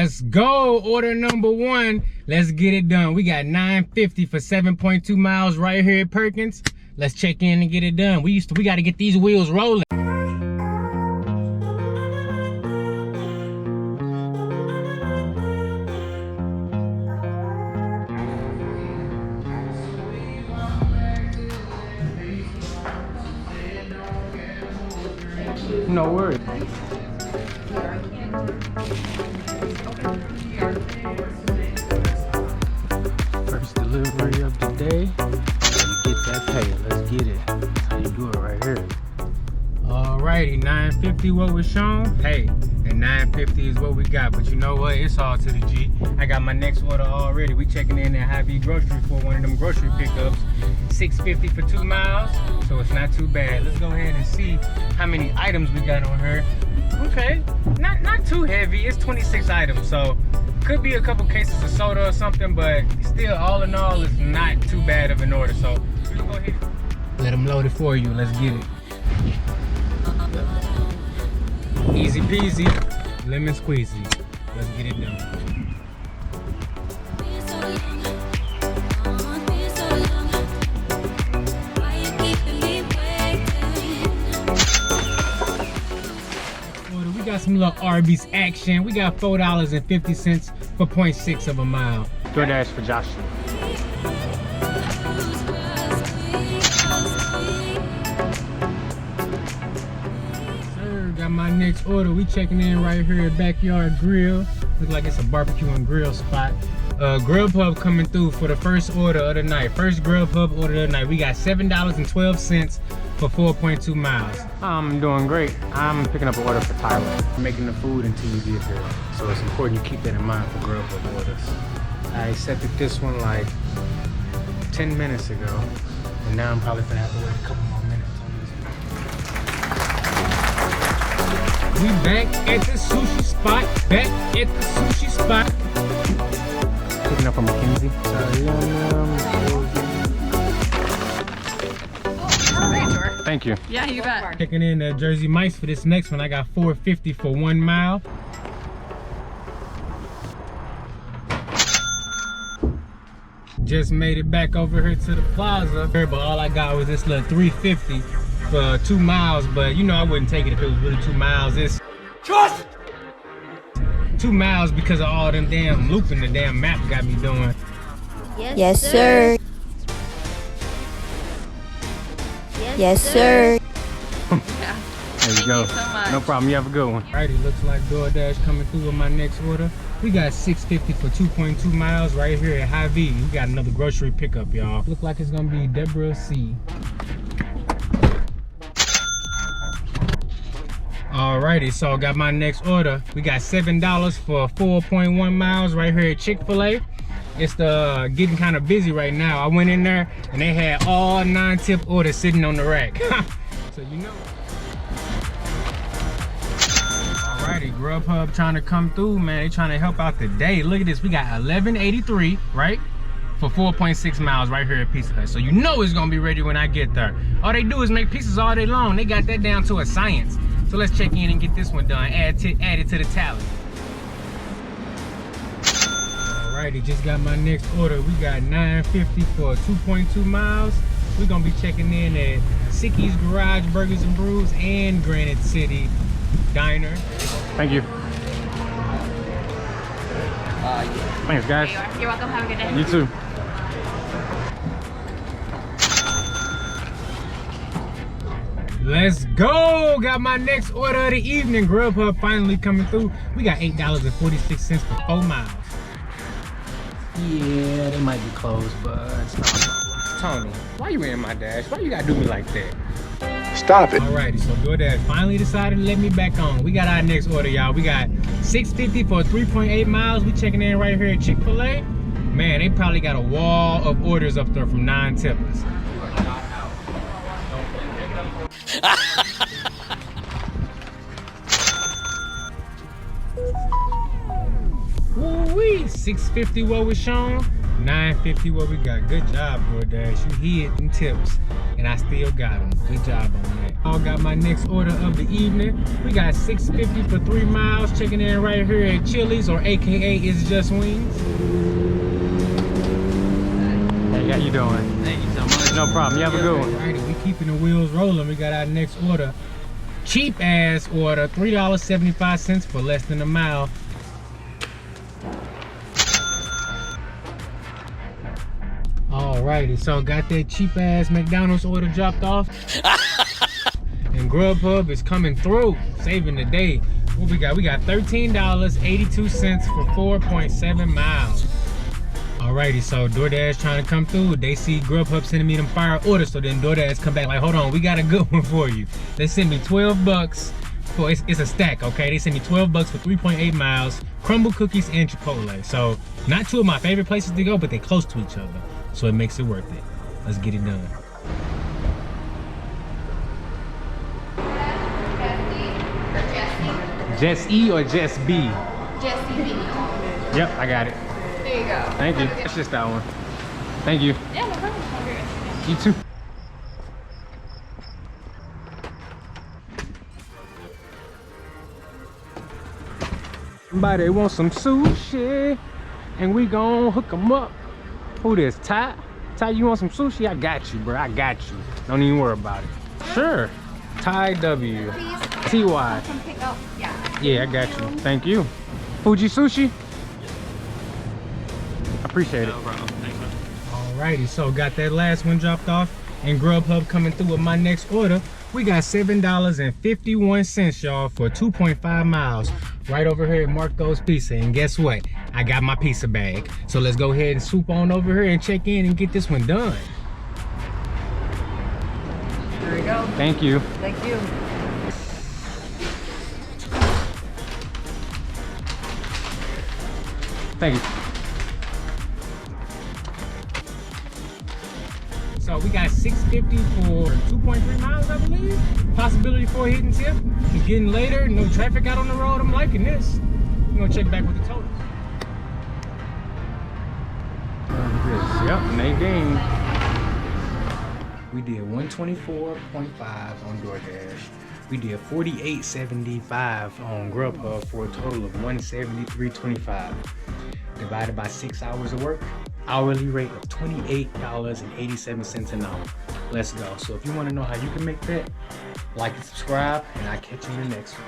Let's go. Order number one. Let's get it done. We got $9.50 for 7.2 miles right here at Perkins. Let's check in and get it done. We got to get these wheels rolling. No worries. First delivery of the day. You get that pay. Let's get it. That's how you do it right here. Alrighty, $9.50 what was shown. Hey, and $9.50 is what we got. But you know what? It's all to the G. I got my next order already. We checking in at Hy-Vee Grocery for one of them grocery pickups. $6.50 for 2 miles, so it's not too bad. Let's go ahead and see how many items we got on her. Okay, not too heavy. It's 26 items, so could be a couple cases of soda or something, but still, all in all, it's not too bad of an order. So we'll go ahead, let them load it for you. Let's get it. Easy peasy, lemon squeezy. Let's get it done. We got some little Arby's action. We got $4.50 for 0.6 of a mile. DoorDash for Joshua. Sir, got my next order. We checking in right here at Backyard Grill. Looks like it's a barbecue and grill spot. Grubhub coming through for the first order of the night. First Grubhub order of the night. We got $7.12 for 4.2 miles. I'm doing great. I'm picking up an order for Tyler. I'm making the food until you get here. So it's important you keep that in mind for Grubhub orders. I accepted this one like 10 minutes ago. And now I'm probably gonna have to wait a couple more minutes on this one. We back at the sushi spot. Back at the sushi spot. Picking up from Mackenzie. Thank you. Yeah, you bet. Checking in Jersey Mike's for this next one. I got $4.50 for 1 mile. Just made it back over here to the plaza. But all I got was this little $3.50 for 2 miles. But you know I wouldn't take it if it was really 2 miles. It's just 2 miles because of all them damn looping the damn map got me doing. Yes, sir. Yes, sir. There you go. Thank you so much. No problem. You have a good one. Alrighty, looks like DoorDash coming through with my next order. We got $6.50 for 2.2 miles right here at Hy-Vee. We got another grocery pickup, y'all. Look like it's gonna be Deborah C. Alrighty, so got my next order. We got $7 for 4.1 miles right here at Chick-fil-A. It's getting kind of busy right now. I went in there and they had all 9-tip orders sitting on the rack. So you know. Alrighty, Grubhub trying to come through, man. They trying to help out today. Look at this. We got $11.83, right? For 4.6 miles right here at Pizza Hut. So you know it's gonna be ready when I get there. All they do is make pizzas all day long. They got that down to a science. So let's check in and get this one done. Add it to the tally. Alrighty, just got my next order. We got $9.50 for 2.2 miles. We're gonna be checking in at Sicky's Garage Burgers and Brews and Granite City Diner. Thank you. Thanks, guys. You're welcome. Have a good day. You too. Let's go! Got my next order of the evening. Grubhub finally coming through. We got $8.46 for 4 miles. Yeah, they might be closed, but it's not a problem. Tony, why you in my dash? Why you gotta do me like that? Stop it. Alrighty, so DoorDash finally decided to let me back on. We got our next order, y'all. We got $6.50 for 3.8 miles. We checking in right here at Chick-fil-A. Man, they probably got a wall of orders up there from 9-tippers. Woo-wee, $6.50 what was shown, $9.50 what we got. Good job, DoorDash. You hid them tips, and I still got them. Good job on that. I got my next order of the evening. We got $6.50 for 3 miles. Checking in right here at Chili's, or AKA It's Just Wings. Hey, how you doing? Thank you so much. No problem. You have a good one. Alrighty, We keeping the wheels rolling. We got our next order. Cheap ass order, $3.75 for less than a mile. Alrighty, so got that cheap ass McDonald's order dropped off. And Grubhub is coming through, saving the day. What we got? We got $13.82 for 4.7 miles. Alrighty, so DoorDash trying to come through. They see Grubhub sending me them fire orders, so then DoorDash come back like, hold on, we got a good one for you. They sent me 12 bucks for, it's a stack, okay? They sent me 12 bucks for 3.8 miles, crumble cookies and Chipotle. So not two of my favorite places to go, but they close to each other. So it makes it worth it. Let's get it done. Jess E or Jess B? Jesse B. Yep, I got it. There you go. Thank you. It's just that one. Thank you. Yeah, no problem. You too. Somebody want some sushi, and we gon' hook them up. Who this, Ty? Ty, you want some sushi? I got you, bro. I got you. Don't even worry about it. Sure. Ty W. T-Y. Come pick up. Yeah. Yeah, I got you. Thank you. Fuji Sushi? Appreciate it. No problem. Thanks, man. Alrighty, so got that last one dropped off, and Grubhub coming through with my next order. We got $7.51, y'all, for 2.5 miles. Right over here at Marco's Pizza. And guess what? I got my pizza bag. So let's go ahead and swoop on over here and check in and get this one done. There we go. Thank you. Thank you. Thank you. So we got $6.50 for 2.3 miles, I believe. Possibility for a hidden tip. It's getting later, no traffic out on the road. I'm liking this. I'm gonna check back with the totals. Yep, Nadine. We did 124.5 on DoorDash. We did 48.75 on Grubhub for a total of 173.25. Divided by 6 hours of work, hourly rate of $28.87 an hour. Let's go. So if you want to know how you can make that, like and subscribe, and I'll catch you in the next one.